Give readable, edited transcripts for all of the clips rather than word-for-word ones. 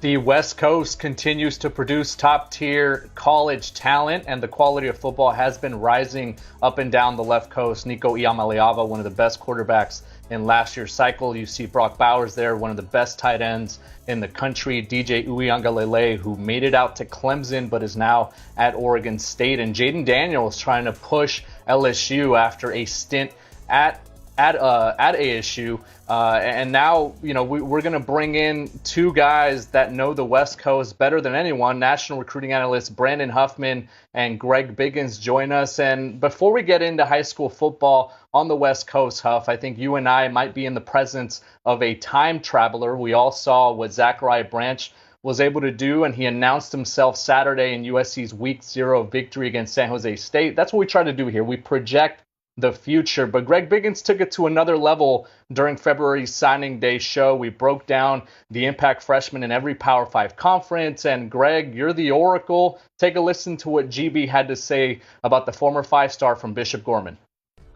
The West Coast continues to produce top-tier college talent, and the quality of football has been rising up and down the left coast. Nico Iamaleava, one of the best quarterbacks in last year's cycle. You see Brock Bowers there, one of the best tight ends in the country. DJ Uiagalelei, who made it out to Clemson but is now at Oregon State. And Jayden Daniels trying to push LSU after a stint at ASU, and now we're going to bring in two guys that know the West Coast better than anyone. National recruiting analyst Brandon Huffman and Greg Biggins join us. And before we get into high school football on the West Coast, Huff, I think you and I might be in the presence of a time traveler. We all saw what Zachariah Branch was able to do, and he announced himself Saturday in USC's Week 0 victory against San Jose State. That's what we try to do here. We project the future. But Greg Biggins took it to another level during February's signing day show. We broke down the impact freshmen in every Power 5 conference. And Greg, you're the oracle. Take a listen to what GB had to say about the former 5-star from Bishop Gorman.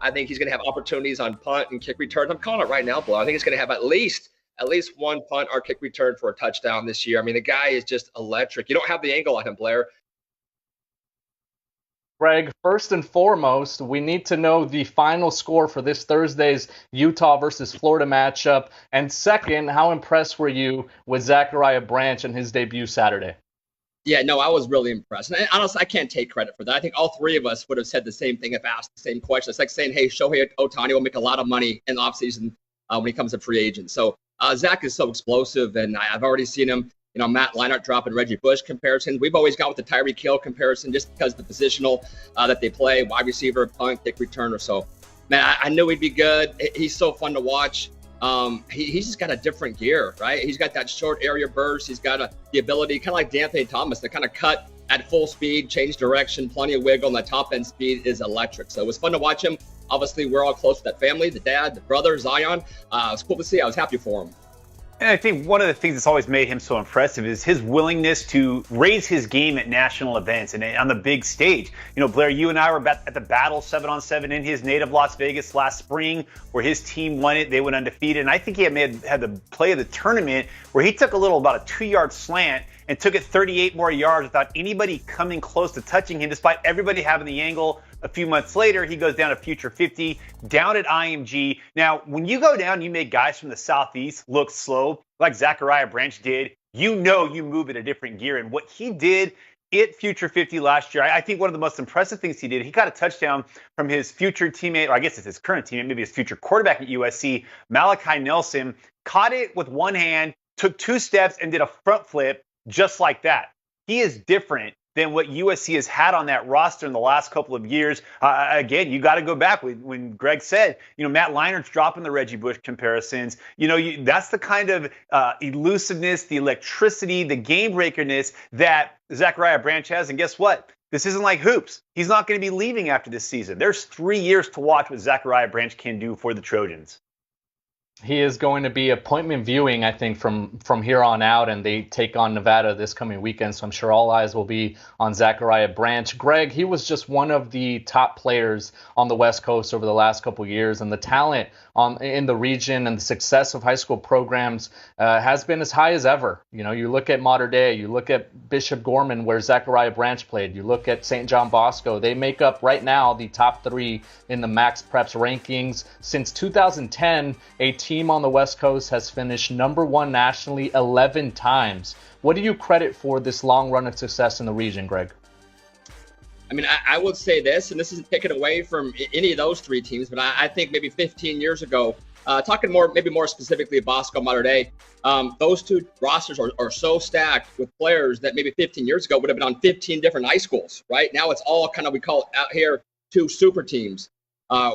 I think he's going to have opportunities on punt and kick returns. I'm calling it right now, Blair. I think he's going to have at least one punt or kick return for a touchdown this year. I mean, the guy is just electric. You don't have the angle on him, Blair. Greg, first and foremost, we need to know the final score for this Thursday's Utah versus Florida matchup. And second, how impressed were you with Zachariah Branch and his debut Saturday? Yeah, no, I was really impressed. And honestly, I can't take credit for that. I think all three of us would have said the same thing if asked the same question. It's like saying, hey, Shohei Ohtani will make a lot of money in the offseason when he comes a free agent. So Zach is so explosive, and I've already seen him. Matt Leinart dropping Reggie Bush comparisons. We've always gone with the Tyreek Hill comparison just because of the positional that they play, wide receiver, punt, kick returner. So, man, I knew he'd be good. He's so fun to watch. He's just got a different gear, right? He's got that short area burst. He's got the ability, kind of like D'Anthony Thomas, to kind of cut at full speed, change direction, plenty of wiggle, and the top end speed is electric. So it was fun to watch him. Obviously, we're all close to that family, the dad, the brother, Zion. It was cool to see. I was happy for him. And I think one of the things that's always made him so impressive is his willingness to raise his game at national events and on the big stage. Blair, you and I were at the Battle 7-on-7 in his native Las Vegas last spring, where his team won it. They went undefeated. And I think he had the play of the tournament where he took about a 2-yard slant and took it 38 more yards without anybody coming close to touching him, despite everybody having the angle. A few months later, he goes down to Future 50, down at IMG. Now, when you go down, you make guys from the Southeast look slow, like Zachariah Branch did. You move at a different gear. And what he did at Future 50 last year, I think one of the most impressive things he did, he got a touchdown from his future teammate, or I guess it's his current teammate, maybe his future quarterback at USC, Malachi Nelson, caught it with one hand, took 2 steps, and did a front flip just like that. He is different than what USC has had on that roster in the last couple of years. Again, you got to go back when Greg said, Matt Leinart's dropping the Reggie Bush comparisons. That's the kind of elusiveness, the electricity, the game breakerness that Zachariah Branch has. And guess what? This isn't like hoops. He's not going to be leaving after this season. There's 3 years to watch what Zachariah Branch can do for the Trojans. He is going to be appointment viewing, I think, from here on out, and they take on Nevada this coming weekend, so I'm sure all eyes will be on Zachariah Branch. Greg, he was just one of the top players on the West Coast over the last couple of years, and the talent in the region and the success of high school programs has been as high as ever. You look at Mater Dei, you look at Bishop Gorman, where Zachariah Branch played, you look at St. John Bosco. They make up right now the top 3 in the Max Preps rankings. Since 2010, a team on the West Coast has finished number 1 nationally 11 times. What do you credit for this long run of success in the region, Greg? I mean, I would say this, and this isn't taken away from any of those 3 teams, but I think maybe 15 years ago, talking maybe more specifically Bosco, Mater Dei, those 2 rosters are so stacked with players that maybe 15 years ago would have been on 15 different high schools, right? Now it's all kind of, we call it out here, 2 super teams.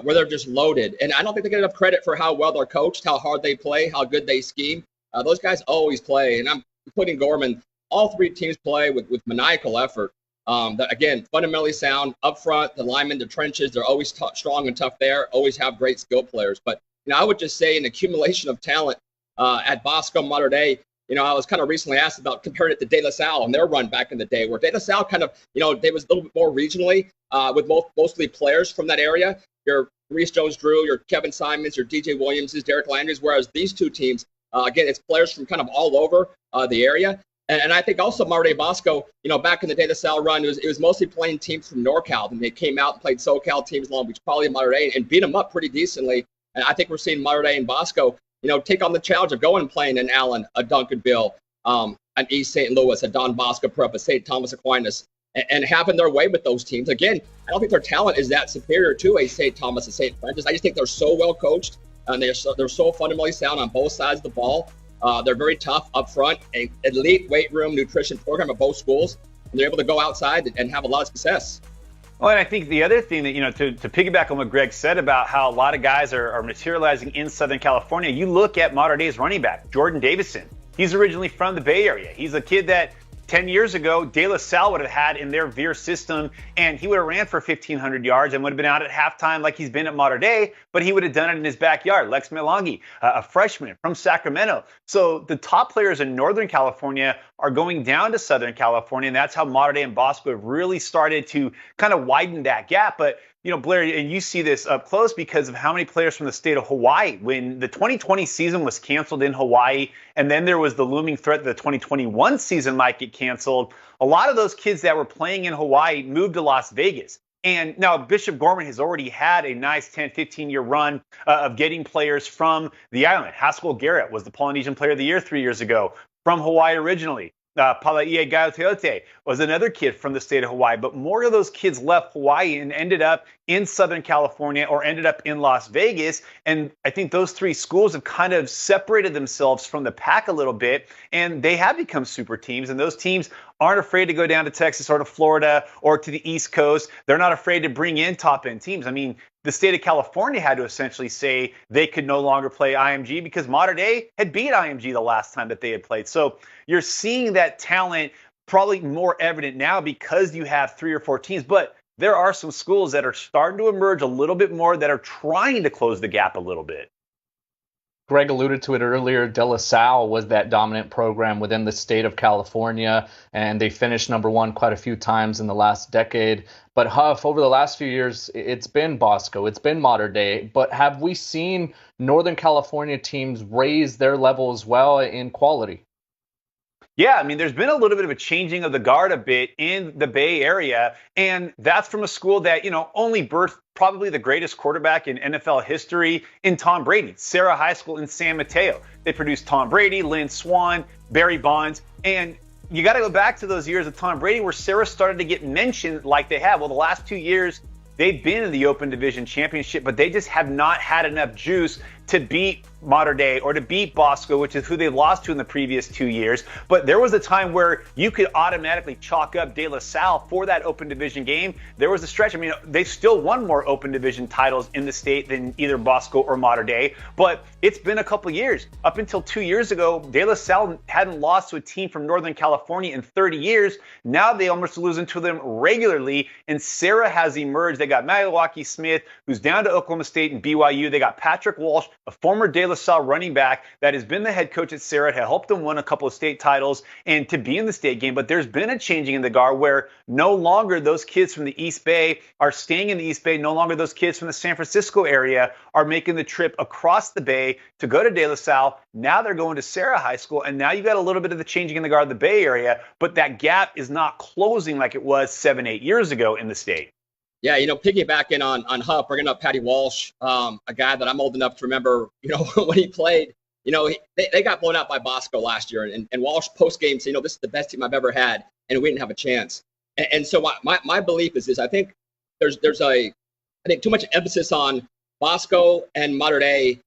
Where they're just loaded. And I don't think they get enough credit for how well they're coached, how hard they play, how good they scheme. Those guys always play. And I'm putting Gorman, all 3 teams play with maniacal effort. That, again, fundamentally sound up front, the linemen, the trenches, they're always strong and tough there, always have great skill players. But, I would just say an accumulation of talent at Bosco, Mater Dei. I was kind of recently asked about comparing it to De La Salle and their run back in the day, where De La Salle kind of, they was a little bit more regionally with mostly players from that area. Your Reese Jones-Drew, your Kevin Simons, your DJ Williamses, Derek Landry's, whereas these 2 teams, again, it's players from kind of all over the area. And I think also Mater Dei Bosco, back in the day, the Salle run, it was mostly playing teams from NorCal. And they came out and played SoCal teams, Long Beach Poly and Mater Dei, and beat them up pretty decently. And I think we're seeing Mater Dei and Bosco, take on the challenge of going and playing in Allen, a Duncanville, an East St. Louis, a Don Bosco Prep, a St. Thomas Aquinas, and having their way with those teams. Again, I don't think their talent is that superior to a St. Thomas and St. Francis. I just think they're so well coached, and they're so fundamentally sound on both sides of the ball. They're very tough up front, an elite weight room nutrition program at both schools, and they're able to go outside and have a lot of success. Well, and I think the other thing that, to piggyback on what Greg said about how a lot of guys are materializing in Southern California, you look at Mater Dei's running back, Jordan Davison. He's originally from the Bay Area. He's a kid that 10 years ago, De La Salle would have had in their Veer system, and he would have ran for 1,500 yards and would have been out at halftime like he's been at Mater Dei, but he would have done it in his backyard. Lex Melangi, a freshman from Sacramento. So the top players in Northern California are going down to Southern California, and that's how Mater Dei and Bosco have really started to kind of widen that gap. But Blair, and you see this up close because of how many players from the state of Hawaii. When the 2020 season was canceled in Hawaii, and then there was the looming threat that the 2021 season might get canceled, a lot of those kids that were playing in Hawaii moved to Las Vegas. And now Bishop Gorman has already had a nice 10, 15-year run of getting players from the island. Haskell Garrett was the Polynesian Player of the Year 3 years ago from Hawaii originally. Uiagalelei was another kid from the state of Hawaii, but more of those kids left Hawaii and ended up in Southern California or ended up in Las Vegas. And I think those three schools have kind of separated themselves from the pack a little bit, and they have become super teams. And those teams aren't afraid to go down to Texas or to Florida or to the East Coast. They're not afraid to bring in top-end teams. I mean, the state of California had to essentially say they could no longer play IMG because Mater Dei had beat IMG the last time that they had played. So you're seeing that talent probably more evident now because you have 3 or 4 teams. But there are some schools that are starting to emerge a little bit more that are trying to close the gap a little bit. Greg alluded to it earlier. De La Salle was that dominant program within the state of California, and they finished number 1 quite a few times in the last decade. But Huff, over the last few years, it's been Bosco, it's been Mater Dei. But have we seen Northern California teams raise their level as well in quality? Yeah, I mean, there's been a little bit of a changing of the guard a bit in the Bay Area, and that's from a school that, only birthed probably the greatest quarterback in NFL history in Tom Brady, Sarah High School in San Mateo. They produced Tom Brady, Lynn Swann, Barry Bonds, and you got to go back to those years of Tom Brady where Sarah started to get mentioned like they have. Well, the last 2 years, they've been in the Open Division Championship, but they just have not had enough juice to beat Mater Dei or to beat Bosco, which is who they lost to in the previous 2 years. But there was a time where you could automatically chalk up De La Salle for that Open Division game. There was a stretch. I mean, they still won more Open Division titles in the state than either Bosco or Mater Dei. But it's been a couple years. Up until 2 years ago, De La Salle hadn't lost to a team from Northern California in 30 years. Now they almost losing to them regularly. And Sarah has emerged. They got Milwaukee Smith, who's down to Oklahoma State and BYU. They got Patrick Walsh, a former De La Salle running back that has been the head coach at Sarah, had helped them win a couple of state titles and to be in the state game. But there's been a changing in the guard where no longer those kids from the East Bay are staying in the East Bay. No longer those kids from the San Francisco area are making the trip across the Bay to go to De La Salle. Now they're going to Sarah High School. And now you've got a little bit of the changing in the guard of the Bay Area. But that gap is not closing like it was 7-8 years ago in the state. Yeah, piggybacking on Huff, bringing up Patty Walsh, a guy that I'm old enough to remember, when he played, they got blown out by Bosco last year. And Walsh post-game said, this is the best team I've ever had, and we didn't have a chance. And so my belief is this. I think there's too much emphasis on Bosco and Mater Dei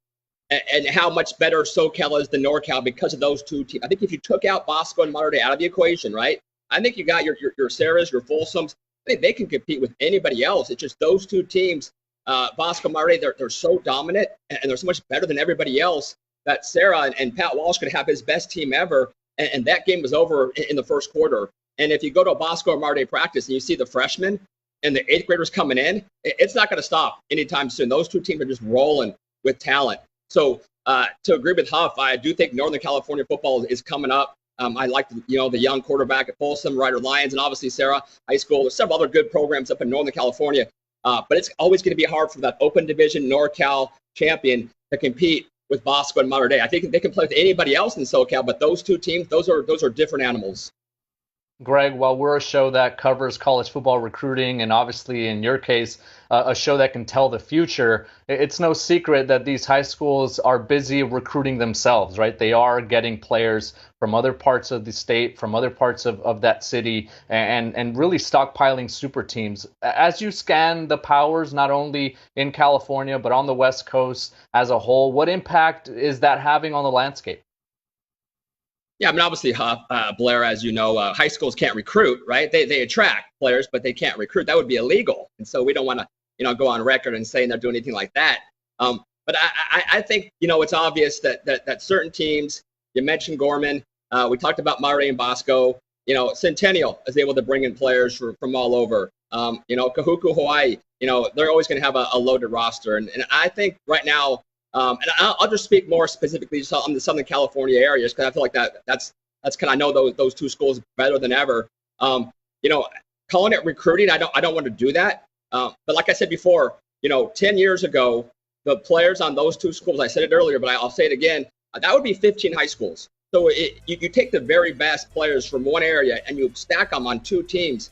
and how much better SoCal is than NorCal because of those two teams. I think if you took out Bosco and Mater Dei out of the equation, right, I think you got your Sarahs, your Folsoms. I think they can compete with anybody else. It's just those two teams, Bosco, Mater Dei, they're so dominant and they're so much better than everybody else that Sarah and Pat Walsh could have his best team ever. And that game was over in the first quarter. And if you go to a Bosco or Mater Dei practice and you see the freshmen and the 8th graders coming in, it's not going to stop anytime soon. Those two teams are just rolling with talent. So to agree with Huff, I do think Northern California football is coming up. I like the young quarterback at Folsom, Ryder Lions, and obviously Sarah High School. There's several other good programs up in Northern California, but it's always going to be hard for that Open Division NorCal champion to compete with Bosco and Mater Dei. I think they can play with anybody else in SoCal, but those two teams, those are different animals. Greg, while we're a show that covers college football recruiting, and obviously in your case, a show that can tell the future, it's no secret that these high schools are busy recruiting themselves, right? They are getting players from other parts of the state, from other parts of that city, and really stockpiling super teams. As you scan the powers, not only in California, but on the West Coast as a whole, what impact is that having on the landscape? Yeah, I mean, obviously, Blair, as you know, high schools can't recruit, right? They attract players, but they can't recruit. That would be illegal. And so we don't want to, go on record and saying they're doing anything like that. But I think, it's obvious that certain teams, you mentioned Gorman, we talked about Mater Dei and Bosco, Centennial is able to bring in players from all over. Kahuku, Hawaii, they're always going to have a loaded roster. And I think right now, and I'll just speak more specifically on the Southern California areas, because I feel like that's kind of, I know those two schools better than ever. Calling it recruiting, I don't want to do that. But like I said before, 10 years ago, the players on those two schools, I said it earlier, but I'll say it again, that would be 15 high schools. So you take the very best players from one area and you stack them on two teams.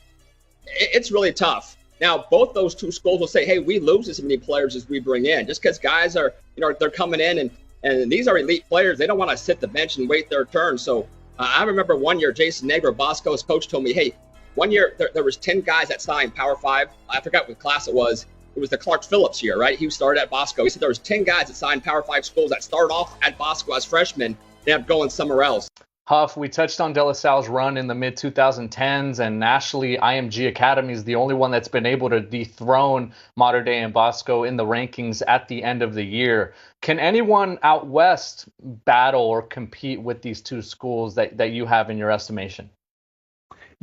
It's really tough. Now, both those two schools will say, hey, we lose as many players as we bring in, just because guys are, they're coming in and these are elite players. They don't want to sit the bench and wait their turn. So I remember one year, Jason Negro, Bosco's coach, told me, hey, one year there was 10 guys that signed Power 5. I forgot what class it was. It was the Clark Phillips year, right? He started at Bosco. He said there was 10 guys that signed Power 5 schools that started off at Bosco as freshmen. They end up going somewhere else. Huff, we touched on De La Salle's run in the mid-2010s, and nationally, IMG Academy is the only one that's been able to dethrone Mater Dei and Bosco in the rankings at the end of the year. Can anyone out west battle or compete with these two schools that you have in your estimation?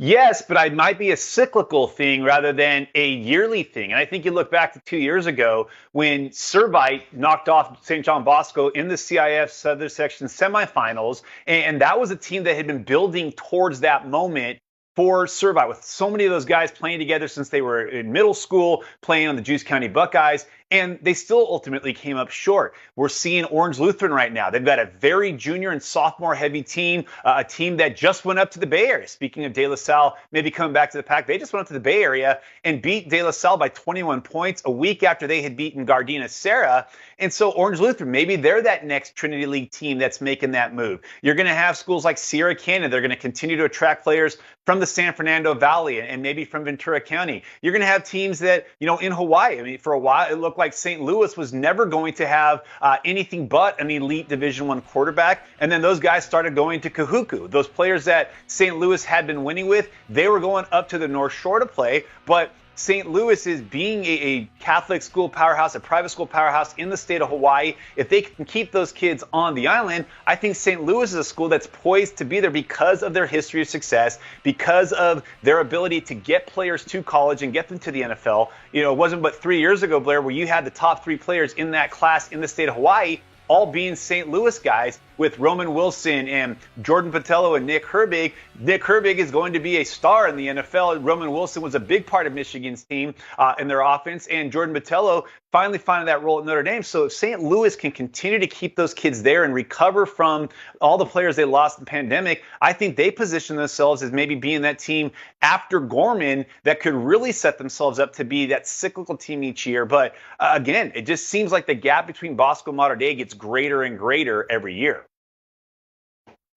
Yes, but it might be a cyclical thing rather than a yearly thing. And I think you look back to 2 years ago when Servite knocked off St. John Bosco in the CIF Southern Section semifinals. And that was a team that had been building towards that moment for Servite, with so many of those guys playing together since they were in middle school, playing on the Juice County Buckeyes, and they still ultimately came up short. We're seeing Orange Lutheran right now. They've got a very junior and sophomore heavy team, a team that just went up to the Bay Area. Speaking of De La Salle, maybe coming back to the pack, they just went up to the Bay Area and beat De La Salle by 21 points a week after they had beaten Gardena Serra. And so Orange Lutheran, maybe they're that next Trinity League team that's making that move. You're going to have schools like Sierra Canyon. They're going to continue to attract players from the San Fernando Valley and maybe from Ventura County. You're going to have teams that, in Hawaii, I mean, for a while, it looked like St. Louis was never going to have anything but an elite Division I quarterback. And then those guys started going to Kahuku. Those players that St. Louis had been winning with, they were going up to the North Shore to play. But St. Louis is being a Catholic school powerhouse, a private school powerhouse in the state of Hawaii. If they can keep those kids on the island, I think St. Louis is a school that's poised to be there because of their history of success, because of their ability to get players to college and get them to the NFL. It wasn't but 3 years ago, Blair, where you had the top three players in that class in the state of Hawaii all being St. Louis guys, with Roman Wilson and Jordan Patello and Nick Herbig. Nick Herbig is going to be a star in the NFL. Roman Wilson was a big part of Michigan's team in their offense, and Jordan Patello finally finding that role at Notre Dame. So if St. Louis can continue to keep those kids there and recover from all the players they lost in the pandemic, I think they position themselves as maybe being that team after Gorman that could really set themselves up to be that cyclical team each year. But again, it just seems like the gap between Bosco and Mater Dei gets greater and greater every year.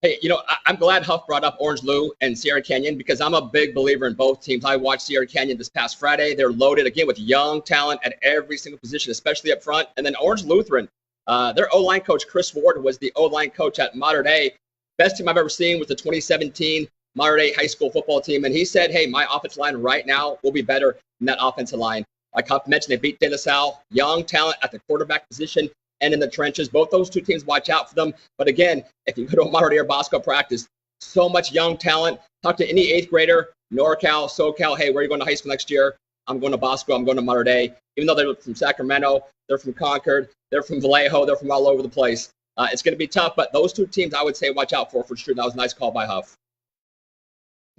Hey, I'm glad Huff brought up Orange Lou and Sierra Canyon, because I'm a big believer in both teams. I watched Sierra Canyon this past Friday. They're loaded, again, with young talent at every single position, especially up front. And then Orange Lutheran, their O-line coach, Chris Ward, was the O-line coach at Mater Dei. Best team I've ever seen was the 2017 Mater Dei high school football team. And he said, hey, my offensive line right now will be better than that offensive line. Like Huff mentioned, they beat De La Salle, young talent at the quarterback position and in the trenches. Both those two teams, watch out for them. But again, if you go to a Mater Dei or Bosco practice, so much young talent. Talk to any eighth grader, NorCal, SoCal, hey, where are you going to high school next year? I'm going to Bosco, I'm going to Mater Dei. Even though they're from Sacramento, they're from Concord, they're from Vallejo, they're from all over the place. It's going to be tough, but those two teams I would say watch out for sure. That was a nice call by Huff.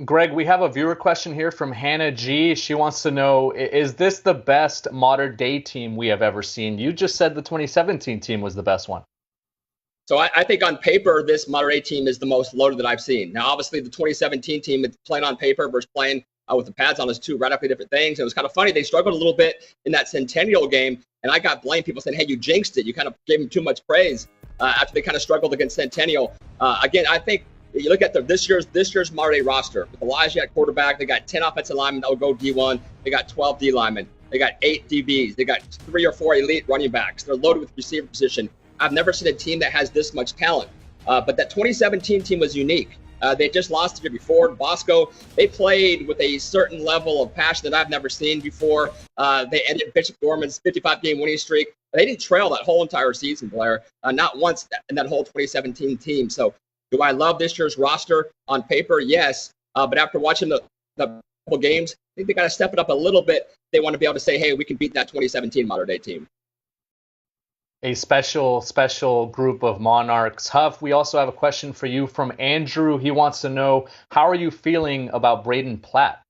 Greg, we have a viewer question here from Hannah G. She wants to know, is this the best Mater Dei team we have ever seen? You just said the 2017 team was the best one. So I think on paper, this Monterey team is the most loaded that I've seen. Now, obviously, the 2017 team is playing on paper versus playing with the pads on is two radically different things. It was kind of funny. They struggled a little bit in that Centennial game, and I got blamed. People saying, hey, you jinxed it. You kind of gave them too much praise after they kind of struggled against Centennial. Again, I think you look at this year's Monterey roster. With Elijah at quarterback, they got 10 offensive linemen that will go D1. They got 12 D linemen. They got 8 DBs. They got 3 or 4 elite running backs. They're loaded with receiver position. I've never seen a team that has this much talent. But that 2017 team was unique. They just lost the year before. Bosco, they played with a certain level of passion that I've never seen before. They ended Bishop Gorman's 55-game winning streak. They didn't trail that whole entire season, Blair, not once in that whole 2017 team. So do I love this year's roster on paper? Yes. But after watching the couple games, I think they got to step it up a little bit. They want to be able to say, hey, we can beat that 2017 Monterey team. A special group of Monarchs. Huff, we also have a question for you from Andrew. He wants to know, how are you feeling about Braden Platt?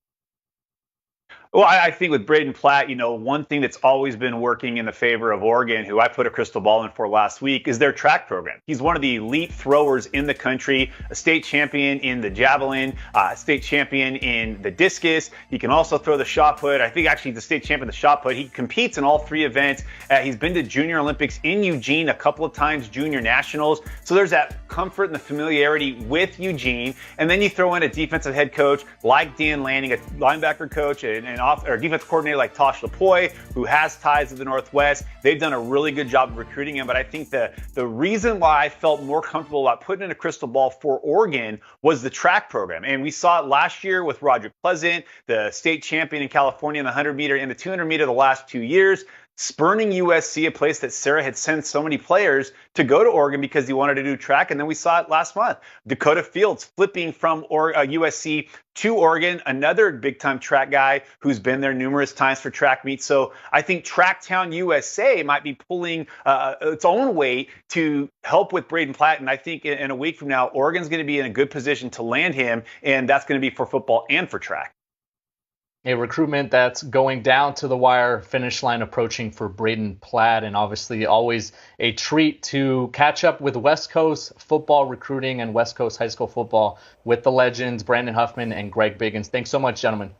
Well, I think with Braden Platt, one thing that's always been working in the favor of Oregon, who I put a crystal ball in for last week, is their track program. He's one of the elite throwers in the country, a state champion in the javelin, a state champion in the discus. He can also throw the shot put. I think actually he's the state champion in the shot put. He competes in all 3 events. He's been to Junior Olympics in Eugene a couple of times, Junior Nationals. So there's that comfort and the familiarity with Eugene. And then you throw in a defensive head coach like Dan Lanning, a linebacker coach, and defensive coordinator like Tosh Lapoy, who has ties to the Northwest. They've done a really good job of recruiting him. But I think the reason why I felt more comfortable about putting in a crystal ball for Oregon was the track program. And we saw it last year with Roderick Pleasant, the state champion in California in the 100 meter and the 200 meter the last 2 years, spurning USC, a place that Sarah had sent so many players to go to Oregon because he wanted to do track. And then we saw it last month. Dakota Fields flipping from USC to Oregon, another big-time track guy who's been there numerous times for track meets. So I think Tracktown USA might be pulling its own weight to help with Braden Platt. And I think in a week from now, Oregon's going to be in a good position to land him, and that's going to be for football and for track. A recruitment that's going down to the wire, finish line approaching for Braden Platt, and obviously always a treat to catch up with West Coast football recruiting and West Coast high school football with the legends, Brandon Huffman and Greg Biggins. Thanks so much, gentlemen.